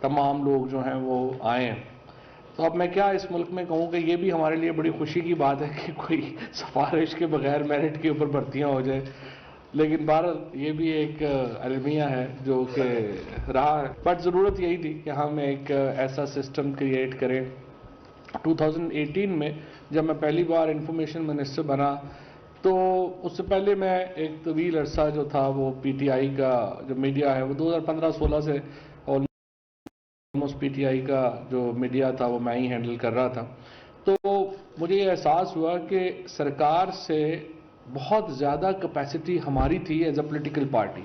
تمام لوگ جو ہیں وہ آئے ہیں. تو اب میں کیا اس ملک میں کہوں کہ یہ بھی ہمارے لیے بڑی خوشی کی بات ہے کہ کوئی سفارش کے بغیر میرٹ کے اوپر بھرتیاں ہو جائے. لیکن بہرحال یہ بھی ایک المیہ ہے جو کہ رہا ہے. بٹ ضرورت یہی تھی کہ ہم ایک ایسا سسٹم کریٹ کریں. 2018 میں جب میں پہلی بار انفارمیشن منسٹر بنا تو اس سے پہلے میں ایک طویل عرصہ جو تھا وہ پی ٹی آئی کا جو میڈیا ہے وہ 2015-16 سے آلموسٹ پی ٹی آئی کا جو میڈیا تھا وہ میں ہی ہینڈل کر رہا تھا. تو مجھے یہ احساس ہوا کہ سرکار سے بہت زیادہ کیپیسٹی ہماری تھی ایز اے پولیٹیکل پارٹی,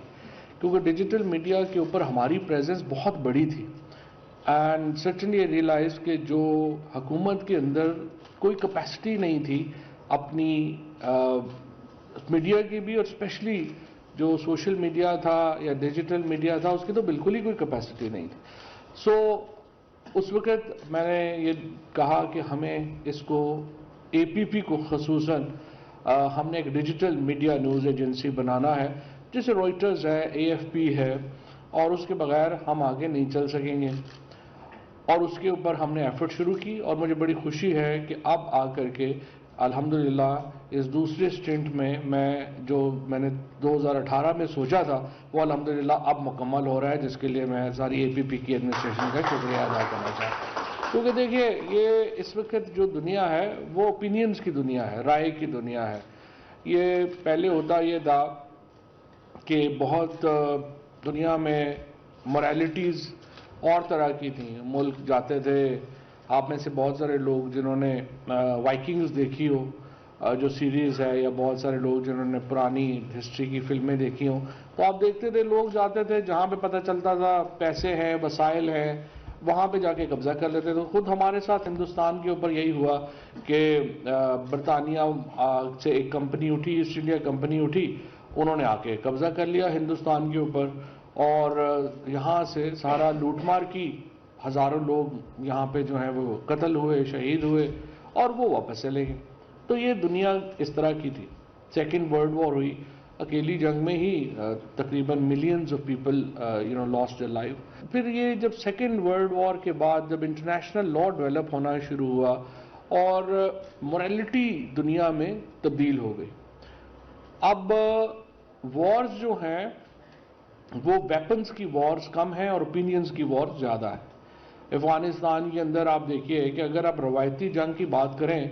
کیونکہ ڈیجیٹل میڈیا کے اوپر ہماری پریزنس بہت بڑی تھی. اینڈ سرٹنلی ریئلائز کہ جو حکومت کے اندر کوئی کیپیسٹی نہیں تھی اپنی میڈیا کی بھی, اور اسپیشلی جو سوشل میڈیا تھا یا ڈیجیٹل میڈیا تھا اس کی تو بالکل ہی کوئی کیپیسٹی نہیں تھی. سو اس وقت میں نے یہ کہا کہ ہمیں اس کو اے پی پی کو خصوصاً ہم نے ایک ڈیجیٹل میڈیا نیوز ایجنسی بنانا ہے, جیسے روئٹرز ہے, اے ایف پی ہے, اور اس کے بغیر ہم آگے نہیں چل سکیں گے. اور اس کے اوپر ہم نے ایفرٹ شروع کی, اور مجھے بڑی خوشی ہے کہ اب آ کر کے الحمدللہ اس دوسرے سٹنٹ میں جو میں نے 2018 میں سوچا تھا وہ الحمدللہ اب مکمل ہو رہا ہے, جس کے لیے میں ساری اے پی پی کی ایڈمنسٹریشن کا شکریہ ادا کرنا چاہتا ہوں. کیونکہ دیکھیے یہ اس وقت جو دنیا ہے وہ اوپینینز کی دنیا ہے, رائے کی دنیا ہے. یہ پہلے ہوتا یہ تھا کہ بہت دنیا میں موریلٹیز اور طرح کی تھیں. ملک جاتے تھے, آپ میں سے بہت سارے لوگ جنہوں نے وائکنگز دیکھی ہو جو سیریز ہے, یا بہت سارے لوگ جنہوں نے پرانی ہسٹری کی فلمیں دیکھی ہوں, تو آپ دیکھتے تھے لوگ جاتے تھے جہاں پہ پتہ چلتا تھا پیسے ہیں, وسائل ہیں, وہاں پہ جا کے قبضہ کر لیتے تھے. خود ہمارے ساتھ ہندوستان کے اوپر یہی ہوا کہ برطانیہ سے ایک کمپنی اٹھی, ایسٹ انڈیا کمپنی اٹھی, انہوں نے آ کے قبضہ کر لیا ہندوستان کے اوپر, اور یہاں سے سارا لوٹ مار کی. ہزاروں لوگ یہاں پہ جو ہیں وہ قتل ہوئے, شہید ہوئے, اور وہ واپس چلے گئے. تو یہ دنیا اس طرح کی تھی. سیکنڈ ورلڈ وار ہوئی, اکیلی جنگ میں ہی تقریباً millions of people lost their life. پھر یہ جب سیکنڈ ورلڈ وار کے بعد جب انٹرنیشنل لا ڈیولپ ہونا شروع ہوا اور موریلٹی دنیا میں تبدیل ہو گئی. اب وارز جو ہیں وہ ویپنز کی وارز کم ہیں اور اوپینینز کی وارز زیادہ ہیں. افغانستان کے اندر آپ دیکھیے کہ اگر آپ روایتی جنگ کی بات کریں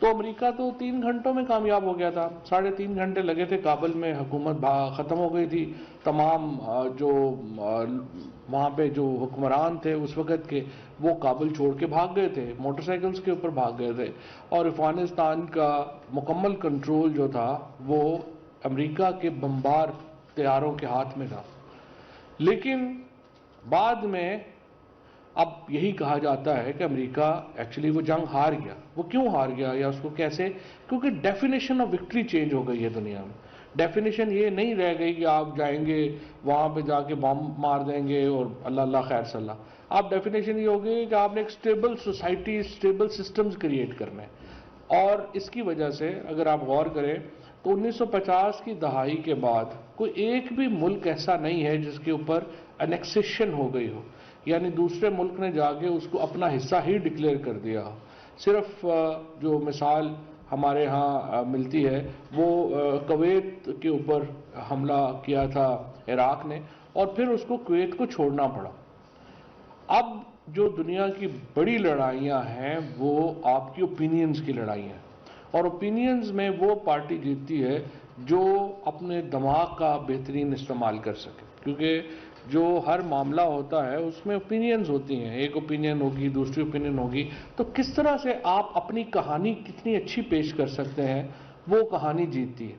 تو امریکہ تو 3 گھنٹوں میں کامیاب ہو گیا تھا. 3.5 گھنٹے لگے تھے, کابل میں حکومت ختم ہو گئی تھی. تمام جو وہاں پہ جو حکمران تھے اس وقت کے وہ کابل چھوڑ کے بھاگ گئے تھے, موٹر سائیکلز کے اوپر بھاگ گئے تھے, اور افغانستان کا مکمل کنٹرول جو تھا وہ امریکہ کے بمبار طیاروں کے ہاتھ میں تھا. لیکن بعد میں اب یہی کہا جاتا ہے کہ امریکہ ایکچولی وہ جنگ ہار گیا. وہ کیوں ہار گیا یا اس کو کیسے؟ کیونکہ ڈیفینیشن آف وکٹری چینج ہو گئی ہے دنیا میں. ڈیفینیشن یہ نہیں رہ گئی کہ آپ جائیں گے وہاں پہ جا کے بم مار دیں گے اور اللہ اللہ خیر صلی اللہ. آپ ڈیفینیشن یہ ہو گئی کہ آپ نے ایک stable society, stable systems create کرنا ہے. اور اس کی وجہ سے اگر آپ غور کریں تو 1950 کی دہائی کے بعد کوئی ایک بھی ملک ایسا نہیں ہے جس کے اوپر انیکسیشن ہو گئی ہو, یعنی دوسرے ملک نے جا کے اس کو اپنا حصہ ہی ڈکلیئر کر دیا. صرف جو مثال ہمارے ہاں ملتی ہے وہ کویت کے اوپر حملہ کیا تھا عراق نے, اور پھر اس کو کویت کو چھوڑنا پڑا. اب جو دنیا کی بڑی لڑائیاں ہیں وہ آپ کی اوپینینز کی لڑائیاں ہیں, اور اوپینینز میں وہ پارٹی جیتتی ہے جو اپنے دماغ کا بہترین استعمال کر سکے. کیونکہ جو ہر معاملہ ہوتا ہے اس میں اوپینینز ہوتی ہیں, ایک اوپینین ہوگی, دوسری اوپینین ہوگی, تو کس طرح سے آپ اپنی کہانی کتنی اچھی پیش کر سکتے ہیں وہ کہانی جیتتی ہے.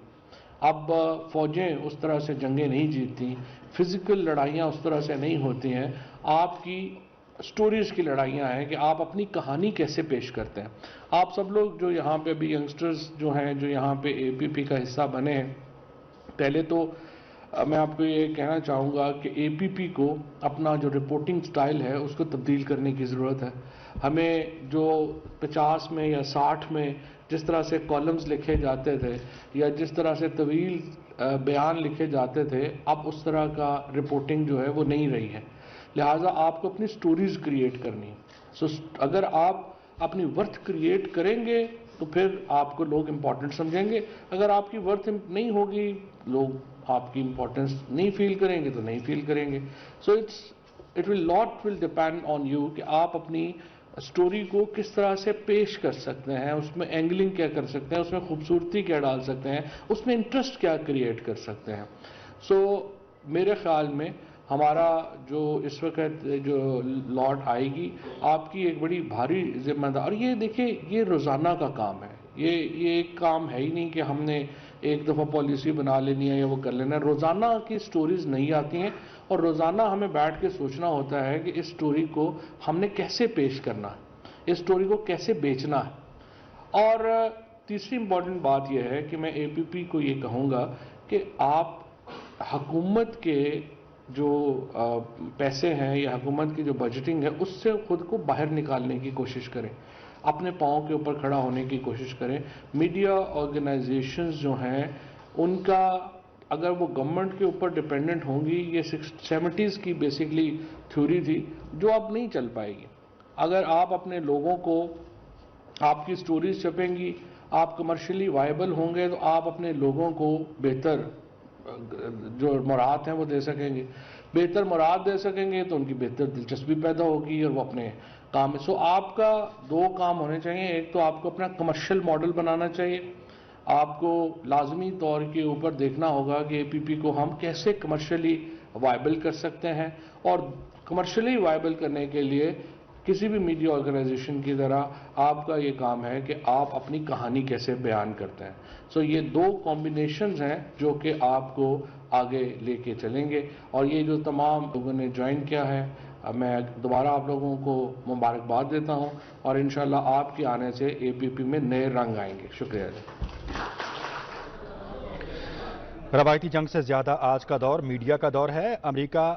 اب فوجیں اس طرح سے جنگیں نہیں جیتتی, فزیکل لڑائیاں اس طرح سے نہیں ہوتی ہیں, آپ کی سٹوریز کی لڑائیاں ہیں کہ آپ اپنی کہانی کیسے پیش کرتے ہیں. آپ سب لوگ جو یہاں پہ بھی ینگسٹرز جو ہیں جو یہاں پہ اے پی پی کا حصہ بنے ہیں, پہلے تو میں آپ کو یہ کہنا چاہوں گا کہ اے پی پی کو اپنا جو رپورٹنگ سٹائل ہے اس کو تبدیل کرنے کی ضرورت ہے. ہمیں جو 50 میں یا 60 میں جس طرح سے کالمز لکھے جاتے تھے یا جس طرح سے طویل بیان لکھے جاتے تھے, اب اس طرح کا رپورٹنگ جو ہے وہ نہیں رہی ہے. لہٰذا آپ کو اپنی سٹوریز کریٹ کرنی ہے. سو اگر آپ اپنی ورتھ کریٹ کریں گے تو پھر آپ کو لوگ امپورٹنٹ سمجھیں گے. اگر آپ کی ورتھ نہیں ہوگی، لوگ آپ کی امپورٹنس نہیں فیل کریں گے تو نہیں فیل کریں گے. So it will depend on you کہ آپ اپنی سٹوری کو کس طرح سے پیش کر سکتے ہیں، اس میں اینگلنگ کیا کر سکتے ہیں، اس میں خوبصورتی کیا ڈال سکتے ہیں، اس میں انٹرسٹ کیا کریٹ کر سکتے ہیں. سو میرے خیال میں ہمارا جو اس وقت جو لاٹ آئے گی، آپ کی ایک بڑی بھاری ذمہ دار، اور یہ دیکھیں یہ روزانہ کا کام ہے. یہ ایک کام ہے ہی نہیں کہ ہم نے ایک دفعہ پالیسی بنا لینی ہے یا وہ کر لینا ہے. روزانہ کی سٹوریز نہیں آتی ہیں اور روزانہ ہمیں بیٹھ کے سوچنا ہوتا ہے کہ اس سٹوری کو ہم نے کیسے پیش کرنا ہے، اس سٹوری کو کیسے بیچنا ہے. اور تیسری امپورٹنٹ بات یہ ہے کہ میں اے پی پی کو یہ کہوں گا کہ آپ حکومت کے جو پیسے ہیں یا حکومت کی جو بجٹنگ ہے اس سے خود کو باہر نکالنے کی کوشش کریں، اپنے پاؤں کے اوپر کھڑا ہونے کی کوشش کریں. میڈیا آرگنائزیشنز جو ہیں ان کا اگر وہ گورنمنٹ کے اوپر ڈپینڈنٹ ہوں گی، یہ 70s کی بیسکلی تھیوری تھی جو اب نہیں چل پائے گی. اگر آپ اپنے لوگوں کو، آپ کی سٹوریز چھپیں گی، آپ کمرشلی وائبل ہوں گے تو آپ اپنے لوگوں کو بہتر جو مراد ہیں وہ دے سکیں گے. بہتر مراد دے سکیں گے تو ان کی بہتر دلچسپی پیدا ہوگی اور وہ اپنے کام میں. سو آپ کا دو کام ہونے چاہیے. ایک تو آپ کو اپنا کمرشل ماڈل بنانا چاہیے، آپ کو لازمی طور کے اوپر دیکھنا ہوگا کہ اے پی پی کو ہم کیسے کمرشلی وائبل کر سکتے ہیں، اور کمرشلی وائبل کرنے کے لیے کسی بھی میڈیا آرگنائزیشن کی طرح آپ کا یہ کام ہے کہ آپ اپنی کہانی کیسے بیان کرتے ہیں. سو یہ دو کمبینیشنز ہیں جو کہ آپ کو آگے لے کے چلیں گے. اور یہ جو تمام لوگوں نے جوائن کیا ہے، میں دوبارہ آپ لوگوں کو مبارکباد دیتا ہوں، اور انشاءاللہ آپ کے آنے سے اے پی پی میں نئے رنگ آئیں گے. شکریہ. روایتی جنگ سے زیادہ آج کا دور میڈیا کا دور ہے. امریکہ